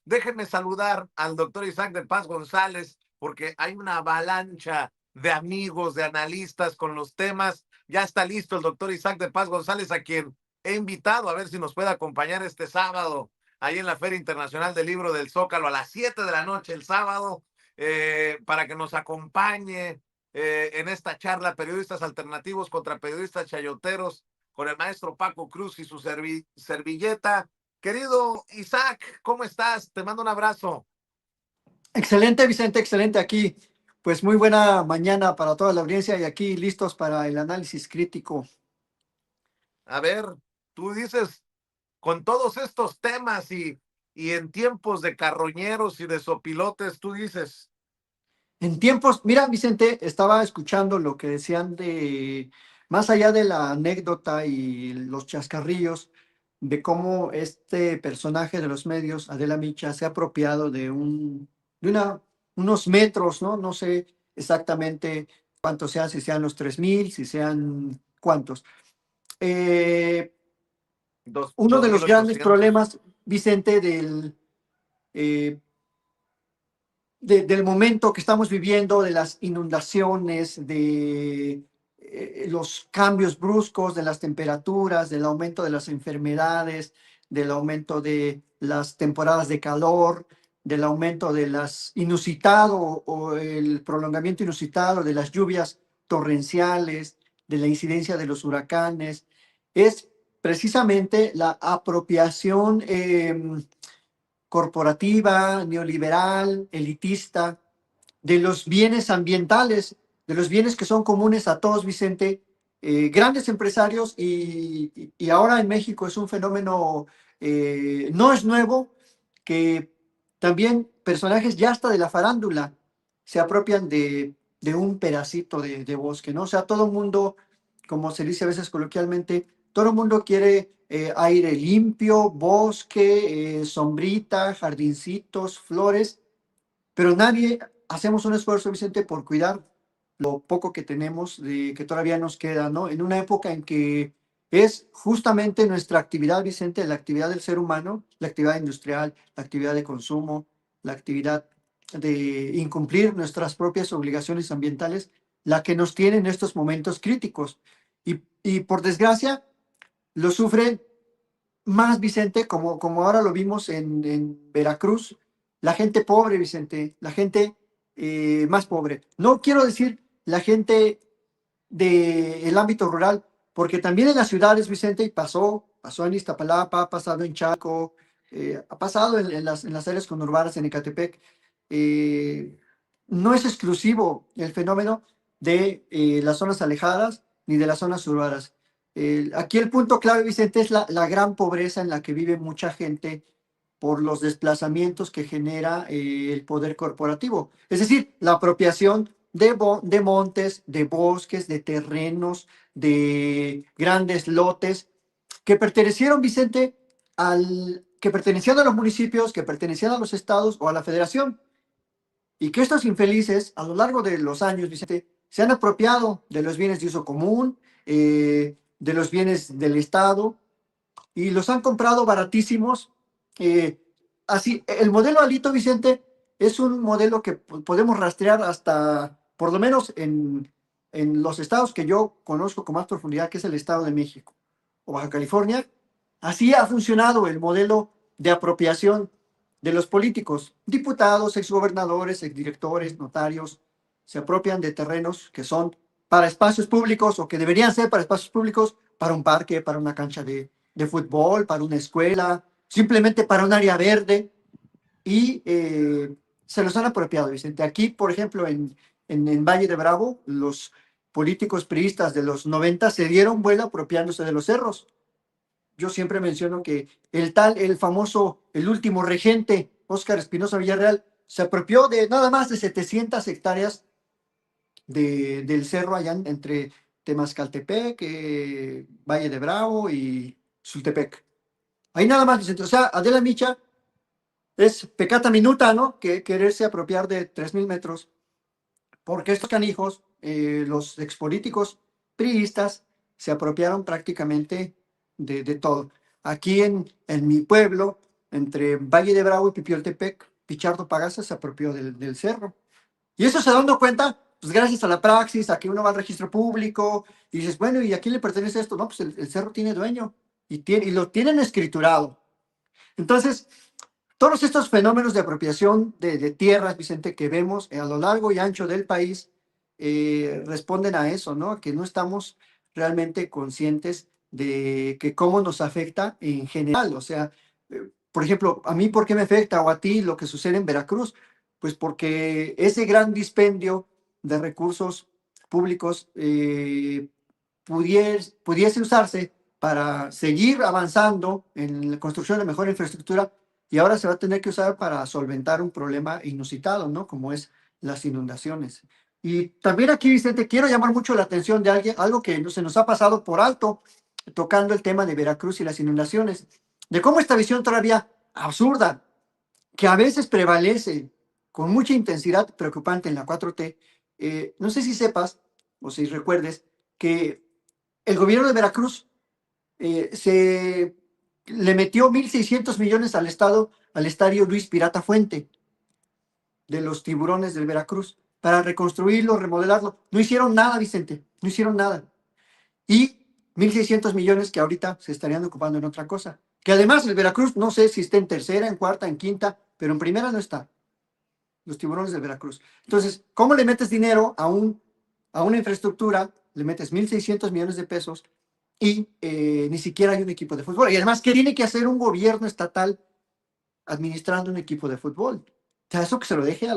Déjenme saludar al doctor Isaac de Paz González, porque hay una avalancha de amigos, de analistas con los temas. Ya está listo el doctor Isaac de Paz González, a quien he invitado a ver si nos puede acompañar este sábado, ahí en la Feria Internacional del Libro del Zócalo, a las 7 de la noche el sábado, para que nos acompañe en esta charla, periodistas alternativos contra periodistas chayoteros, con el maestro Paco Cruz y su servilleta. Querido Isaac, ¿cómo estás? Te mando un abrazo. Excelente, Vicente, excelente aquí. Pues muy buena mañana para toda la audiencia y aquí listos para el análisis crítico. A ver, tú dices, con todos estos temas y en tiempos de carroñeros y de sopilotes, tú dices, En tiempos, mira, Vicente, estaba escuchando lo que decían más allá de la anécdota y los chascarrillos, de cómo este personaje de los medios, Adela Micha, se ha apropiado unos metros, ¿no? No sé exactamente cuántos sean, si sean los 3,000, si sean cuántos. Eh, Uno de los grandes 2,800. problemas, Vicente, eh, del momento que estamos viviendo, de las inundaciones, de los cambios bruscos de las temperaturas, del aumento de las enfermedades, del aumento de las temporadas de calor, del aumento de las inusitado o el prolongamiento inusitado de las lluvias torrenciales, de la incidencia de los huracanes, es precisamente la apropiación corporativa, neoliberal, elitista, de los bienes ambientales, de los bienes que son comunes a todos, Vicente, grandes empresarios y ahora en México es un fenómeno, no es nuevo, que también personajes ya hasta de la farándula se apropian de un pedacito de bosque, ¿no? O sea, todo el mundo, como se dice a veces coloquialmente, todo el mundo quiere aire limpio, bosque, sombrita, jardincitos, flores, pero nadie hacemos un esfuerzo, Vicente, por cuidar lo poco que tenemos, que todavía nos queda, ¿no? En una época en que es justamente nuestra actividad, Vicente, la actividad del ser humano, la actividad industrial, la actividad de consumo, la actividad de incumplir nuestras propias obligaciones ambientales, la que nos tiene en estos momentos críticos. Y por desgracia, lo sufren más, Vicente, como ahora lo vimos en Veracruz, la gente pobre, Vicente, la gente más pobre. No quiero decir la gente del ámbito rural, porque también en las ciudades, Vicente, y pasó en Iztapalapa, ha pasado en Chaco, ha pasado en las áreas conurbanas en Ecatepec. eh, no es exclusivo el fenómeno de las zonas alejadas ni de las zonas urbanas. Aquí el punto clave, Vicente, es la gran pobreza en la que vive mucha gente por los desplazamientos que genera el poder corporativo. Es decir, la apropiación de montes, de bosques, de terrenos, de grandes lotes que pertenecieron, Vicente, que pertenecían a los municipios, que pertenecían a los estados o a la federación. Y que estos infelices, a lo largo de los años, Vicente, se han apropiado de los bienes de uso común, de los bienes del Estado, y los han comprado baratísimos. Así, el modelo Alito, Vicente, es un modelo que podemos rastrear hasta, por lo menos en los estados que yo conozco con más profundidad, que es el Estado de México o Baja California. Así ha funcionado el modelo de apropiación de los políticos, diputados, exgobernadores, exdirectores, notarios, se apropian de terrenos que son para espacios públicos o que deberían ser para espacios públicos, para un parque, para una cancha de fútbol, para una escuela, simplemente para un área verde, y se los han apropiado, Vicente. Aquí, por ejemplo, en Valle de Bravo, los políticos priistas de los 90 se dieron vuelo apropiándose de los cerros. Yo siempre menciono que el famoso, el último regente, Óscar Espinosa Villarreal, se apropió de nada más de 700 hectáreas del cerro allá entre Temascaltepec, Valle de Bravo y Sultepec. Ahí nada más, Vicente. O sea, Adela Micha es pecata minuta, ¿no? Que quererse apropiar de 3,000 metros, porque estos canijos, los expolíticos priistas, se apropiaron prácticamente de todo. Aquí en mi pueblo, entre Valle de Bravo y Pipioltepec, Pichardo Pagasa se apropió del cerro. Y eso se dando cuenta, pues gracias a la praxis, a que uno va al registro público y dices, bueno, ¿y a quién le pertenece esto? No, pues el cerro tiene dueño y lo tienen escriturado. Entonces, todos estos fenómenos de apropiación de tierras, Vicente, que vemos a lo largo y ancho del país, responden a eso, ¿no? Que no estamos realmente conscientes de que cómo nos afecta en general. O sea, por ejemplo, a mí, ¿por qué me afecta? O a ti, lo que sucede en Veracruz. Pues porque ese gran dispendio de recursos públicos pudiese usarse para seguir avanzando en la construcción de mejor infraestructura y ahora se va a tener que usar para solventar un problema inusitado, ¿no? Como es las inundaciones. Y también aquí, Vicente, quiero llamar mucho la atención de alguien, algo que se nos ha pasado por alto, tocando el tema de Veracruz y las inundaciones, de cómo esta visión todavía absurda, que a veces prevalece con mucha intensidad preocupante en la 4T, no sé si sepas o si recuerdes que el gobierno de Veracruz se le metió 1.600 millones al Estado, al estadio Luis Pirata Fuente de los Tiburones del Veracruz, para reconstruirlo, remodelarlo. No hicieron nada, Vicente, no hicieron nada. Y 1.600 millones que ahorita se estarían ocupando en otra cosa. Que además el Veracruz, no sé si está en tercera, en cuarta, en quinta, pero en primera no está. Los Tiburones del Veracruz. Entonces, ¿cómo le metes dinero a una infraestructura? Le metes 1.600 millones de pesos y ni siquiera hay un equipo de fútbol. Y además, ¿qué tiene que hacer un gobierno estatal administrando un equipo de fútbol? O sea, eso que se lo deje a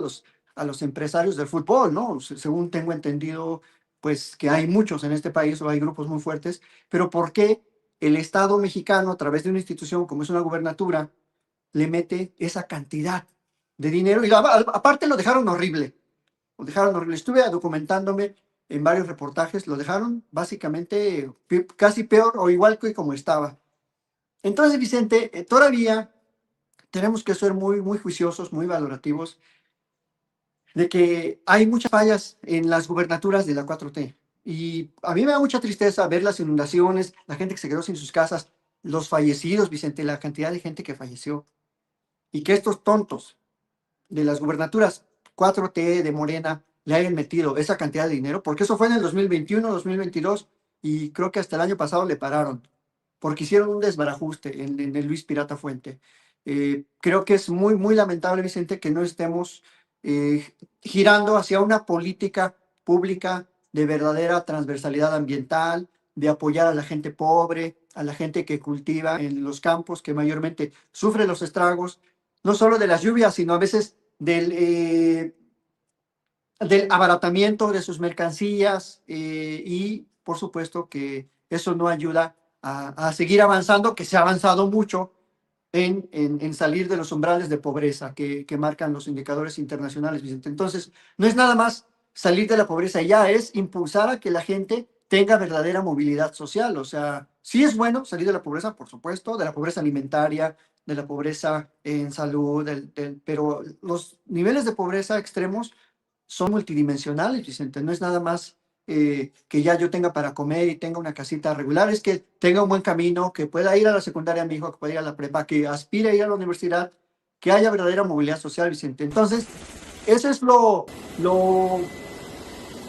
los empresarios del fútbol, ¿no? Según tengo entendido, pues que hay muchos en este país o hay grupos muy fuertes, pero ¿por qué el Estado mexicano, a través de una institución como es una gubernatura, le mete esa cantidad de dinero? Y aparte lo dejaron horrible, lo dejaron horrible. Estuve documentándome en varios reportajes, lo dejaron básicamente casi peor o igual que como estaba. Entonces, Vicente, todavía tenemos que ser muy, muy juiciosos, muy valorativos de que hay muchas fallas en las gubernaturas de la 4T. Y a mí me da mucha tristeza ver las inundaciones, la gente que se quedó sin sus casas, los fallecidos, Vicente, la cantidad de gente que falleció. Y que estos tontos de las gubernaturas 4T de Morena le hayan metido esa cantidad de dinero, porque eso fue en el 2021, 2022, y creo que hasta el año pasado le pararon, porque hicieron un desbarajuste en el Luis Pirata Fuente. Creo que es muy, muy lamentable, Vicente, que no estemos girando hacia una política pública de verdadera transversalidad ambiental, de apoyar a la gente pobre, a la gente que cultiva en los campos, que mayormente sufre los estragos, no solo de las lluvias, sino a veces del abaratamiento de sus mercancías y por supuesto que eso no ayuda a seguir avanzando, que se ha avanzado mucho en salir de los umbrales de pobreza que marcan los indicadores internacionales, Vicente. Entonces, no es nada más salir de la pobreza, ya es impulsar a que la gente tenga verdadera movilidad social. O sea, sí es bueno salir de la pobreza, por supuesto, de la pobreza alimentaria, de la pobreza en salud, pero los niveles de pobreza extremos son multidimensionales, Vicente. No es nada más que ya yo tenga para comer y tenga una casita regular, es que tenga un buen camino, que pueda ir a la secundaria mi hijo, que pueda ir a la prepa, que aspire a ir a la universidad, que haya verdadera movilidad social, Vicente. Entonces, eso es lo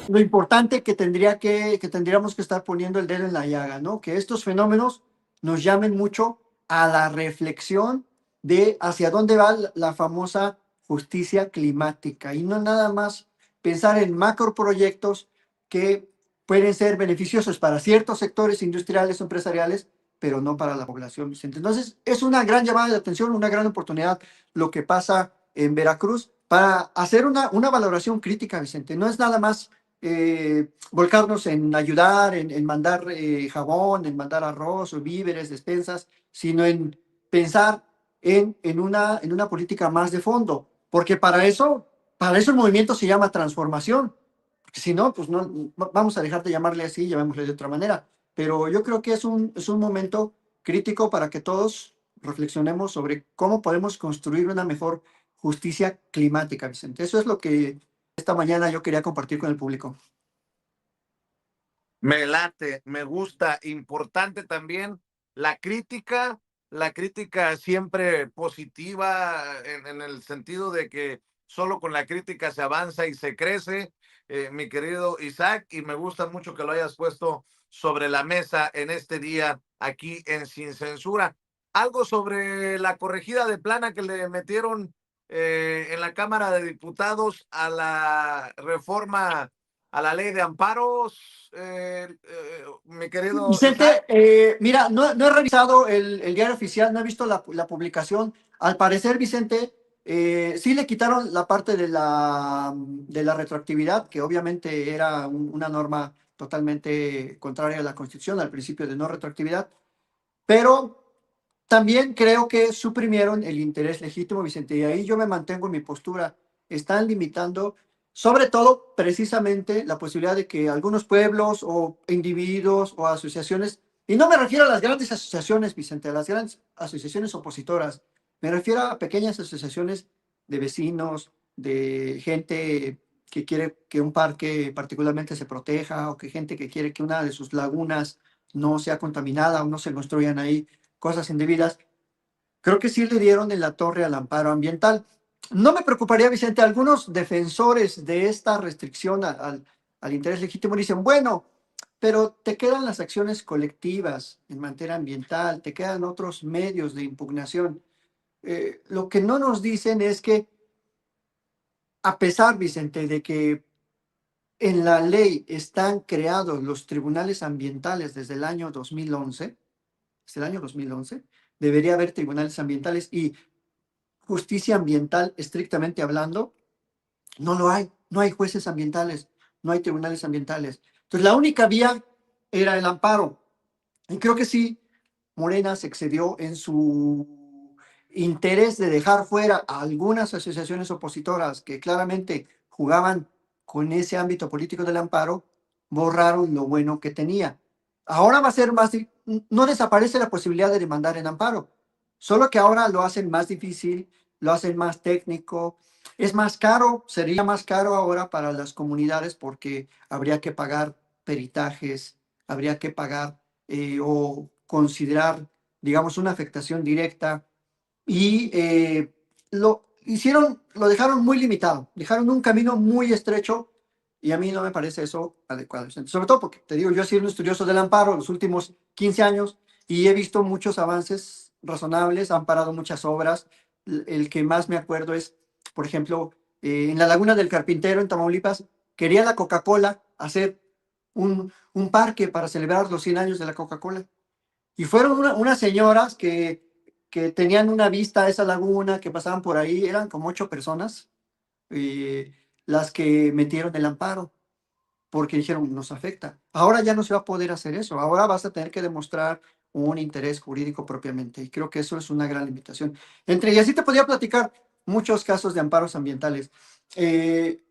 importante que tendríamos que estar poniendo el dedo en la llaga, ¿no? Que estos fenómenos nos llamen mucho a la reflexión de hacia dónde va la famosa justicia climática y no nada más pensar en macroproyectos que pueden ser beneficiosos para ciertos sectores industriales o empresariales, pero no para la población, Vicente. Entonces, es una gran llamada de atención, una gran oportunidad lo que pasa en Veracruz para hacer una valoración crítica, Vicente. No es nada más volcarnos en ayudar, en mandar jabón, en mandar arroz o víveres, despensas, sino en pensar en una política más de fondo, porque para eso el movimiento se llama transformación, porque si no, pues no, vamos a dejar de llamarle así, llamémosle de otra manera, pero yo creo que es un momento crítico para que todos reflexionemos sobre cómo podemos construir una mejor justicia climática, Vicente. Eso es lo que esta mañana yo quería compartir con el público. Me late, me gusta. Importante también la crítica la crítica siempre positiva en el sentido de que solo con la crítica se avanza y se crece, mi querido Isaac, y me gusta mucho que lo hayas puesto sobre la mesa en este día aquí en Sin Censura. Algo sobre la corregida de plana que le metieron en la Cámara de Diputados a la reforma a la ley de amparos, mi querido Isaac. Vicente, mira, no he revisado el diario oficial, no he visto la publicación. Al parecer, Vicente, sí le quitaron la parte de la retroactividad, que obviamente era una norma totalmente contraria a la Constitución, al principio de no retroactividad, pero también creo que suprimieron el interés legítimo, Vicente, y ahí yo me mantengo en mi postura. Están limitando, sobre todo, precisamente, la posibilidad de que algunos pueblos o individuos o asociaciones, y no me refiero a las grandes asociaciones, Vicente, a las grandes asociaciones opositoras, me refiero a pequeñas asociaciones de vecinos, de gente que quiere que un parque particularmente se proteja, o que gente que quiere que una de sus lagunas no sea contaminada o no se construyan ahí cosas indebidas. Creo que sí le dieron en la torre al amparo ambiental. No me preocuparía, Vicente, algunos defensores de esta restricción al interés legítimo dicen, bueno, pero te quedan las acciones colectivas en materia ambiental, te quedan otros medios de impugnación. Lo que no nos dicen es que, a pesar, Vicente, de que en la ley están creados los tribunales ambientales desde el año 2011, desde el año 2011, debería haber tribunales ambientales y justicia ambiental estrictamente hablando, no lo hay, no hay jueces ambientales, no hay tribunales ambientales. Entonces la única vía era el amparo. Y creo que sí, Morena se excedió en su interés de dejar fuera a algunas asociaciones opositoras que claramente jugaban con ese ámbito político del amparo, borraron lo bueno que tenía. Ahora va a ser más, no desaparece la posibilidad de demandar en amparo, solo que ahora lo hacen más difícil, lo hacen más técnico, es más caro, sería más caro ahora para las comunidades porque habría que pagar peritajes, habría que pagar o considerar, digamos, una afectación directa y lo dejaron muy limitado, dejaron un camino muy estrecho y a mí no me parece eso adecuado. Sobre todo porque, te digo, yo he sido un estudioso del amparo los últimos 15 años y he visto muchos avances razonables, han parado muchas obras. El que más me acuerdo es, por ejemplo, en la Laguna del Carpintero, en Tamaulipas, quería la Coca-Cola hacer un parque para celebrar los 100 años de la Coca-Cola. Y fueron unas señoras que tenían una vista a esa laguna, que pasaban por ahí, eran como 8 personas, eh, las que metieron el amparo, porque dijeron, nos afecta. Ahora ya no se va a poder hacer eso, ahora vas a tener que demostrar un interés jurídico propiamente, y creo que eso es una gran limitación. Y así te podía platicar muchos casos de amparos ambientales. Eh,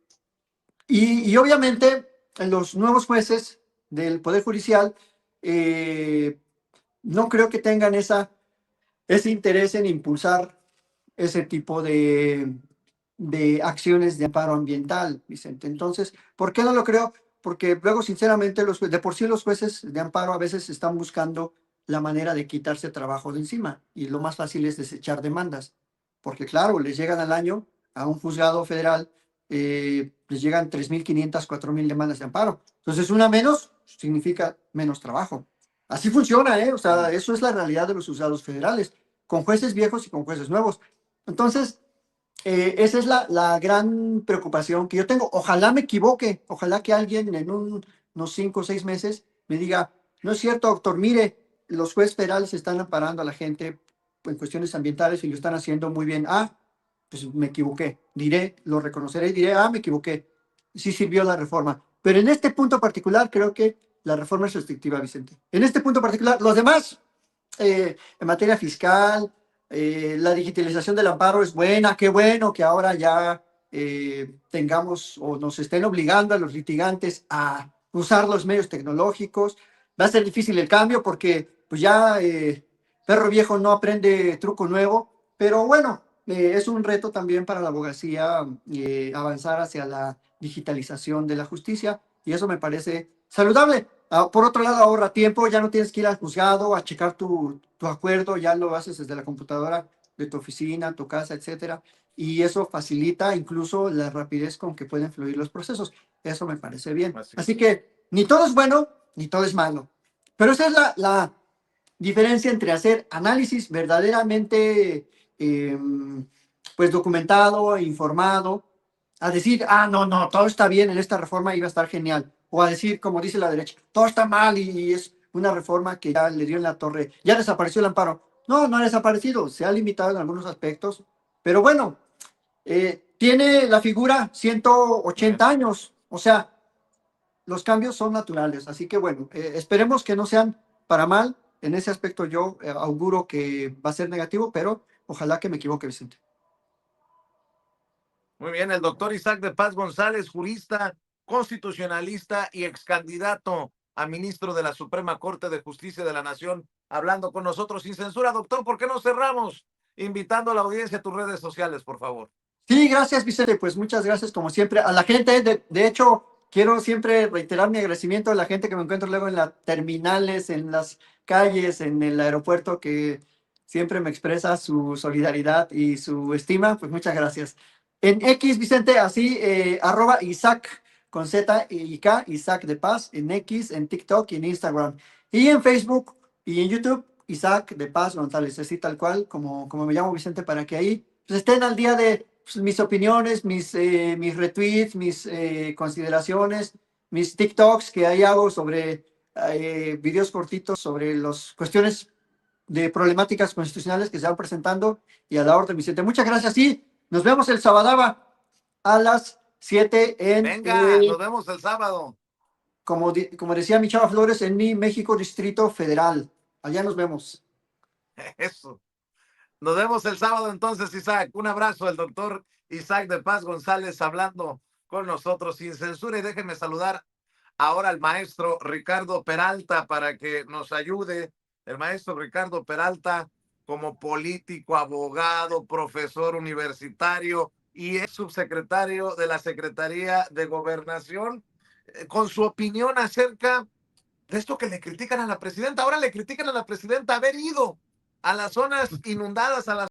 y obviamente los nuevos jueces del Poder Judicial no creo que tengan ese interés en impulsar ese tipo de acciones de amparo ambiental, Vicente. Entonces, ¿por qué no lo creo? Porque luego, sinceramente, de por sí los jueces de amparo a veces están buscando la manera de quitarse trabajo de encima y lo más fácil es desechar demandas, porque claro, les llegan al año a un juzgado federal, les llegan 3.500, 4.000 demandas de amparo. Entonces, una menos significa menos trabajo. Así funciona, ¿eh? O sea, eso es la realidad de los juzgados federales, con jueces viejos y con jueces nuevos. Entonces, esa es la gran preocupación que yo tengo. Ojalá me equivoque, ojalá que alguien en unos 5 o 6 meses me diga, no es cierto, doctor, mire, los jueces federales están amparando a la gente en cuestiones ambientales y lo están haciendo muy bien. Ah, pues me equivoqué, diré, lo reconoceré y diré, me equivoqué, sí sirvió la reforma. Pero en este punto particular creo que la reforma es restrictiva, Vicente. En este punto particular, los demás, en materia fiscal, la digitalización del amparo es buena, qué bueno que ahora ya tengamos o nos estén obligando a los litigantes a usar los medios tecnológicos. Va a ser difícil el cambio porque pues ya perro viejo no aprende truco nuevo, pero bueno, es un reto también para la abogacía avanzar hacia la digitalización de la justicia y eso me parece saludable. Por otro lado, ahorra tiempo, ya no tienes que ir al juzgado a checar tu acuerdo, ya lo haces desde la computadora de tu oficina, tu casa, etcétera. Y eso facilita incluso la rapidez con que pueden fluir los procesos. Eso me parece bien. Así Así es. que ni todo es bueno, ni todo es malo. Pero esa es la diferencia entre hacer análisis verdaderamente eh, pues documentado, informado, a decir, ah, no, no, todo está bien en esta reforma, iba a estar genial. O a decir, como dice la derecha, todo está mal y es una reforma que ya le dio en la torre, ya desapareció el amparo. No, no ha desaparecido, se ha limitado en algunos aspectos, pero bueno, tiene la figura Muy bien. 180 años, o sea, los cambios son naturales, así que bueno, esperemos que no sean para mal. En ese aspecto yo auguro que va a ser negativo, pero ojalá que me equivoque, Vicente. Muy bien, el doctor Isaac de Paz González, jurista, constitucionalista y ex candidato a ministro de la Suprema Corte de Justicia de la Nación, hablando con nosotros sin censura. Doctor, ¿por qué no cerramos? Invitando a la audiencia a tus redes sociales, por favor. Sí, gracias, Vicente. Pues muchas gracias, como siempre, a la gente. De hecho, quiero siempre reiterar mi agradecimiento a la gente que me encuentro luego en las terminales, en las calles, en el aeropuerto, que siempre me expresa su solidaridad y su estima. Pues muchas gracias. En X, Vicente, así, @Isaac con Z y K, Isaac de Paz, en X, en TikTok y en Instagram. Y en Facebook y en YouTube, Isaac de Paz González, así tal cual, como me llamo Vicente, para que ahí pues, estén al día de pues, mis opiniones, mis retweets, mis consideraciones, mis TikToks que ahí hago sobre videos cortitos sobre las cuestiones de problemáticas constitucionales que se van presentando y a la orden, Vicente. Muchas gracias y nos vemos el sábado a las 7 en, Venga, nos vemos el sábado. como decía mi chava Flores, en mi México Distrito Federal. Allá nos vemos. Eso. Nos vemos el sábado entonces, Isaac. Un abrazo, el doctor Isaac de Paz González hablando con nosotros sin censura. Y déjenme saludar ahora al maestro Ricardo Peralta para que nos ayude. El maestro Ricardo Peralta como político, abogado, profesor universitario y es subsecretario de la Secretaría de Gobernación, con su opinión acerca de esto que le critican a la presidenta. Ahora le critican a la presidenta haber ido a las zonas inundadas, a las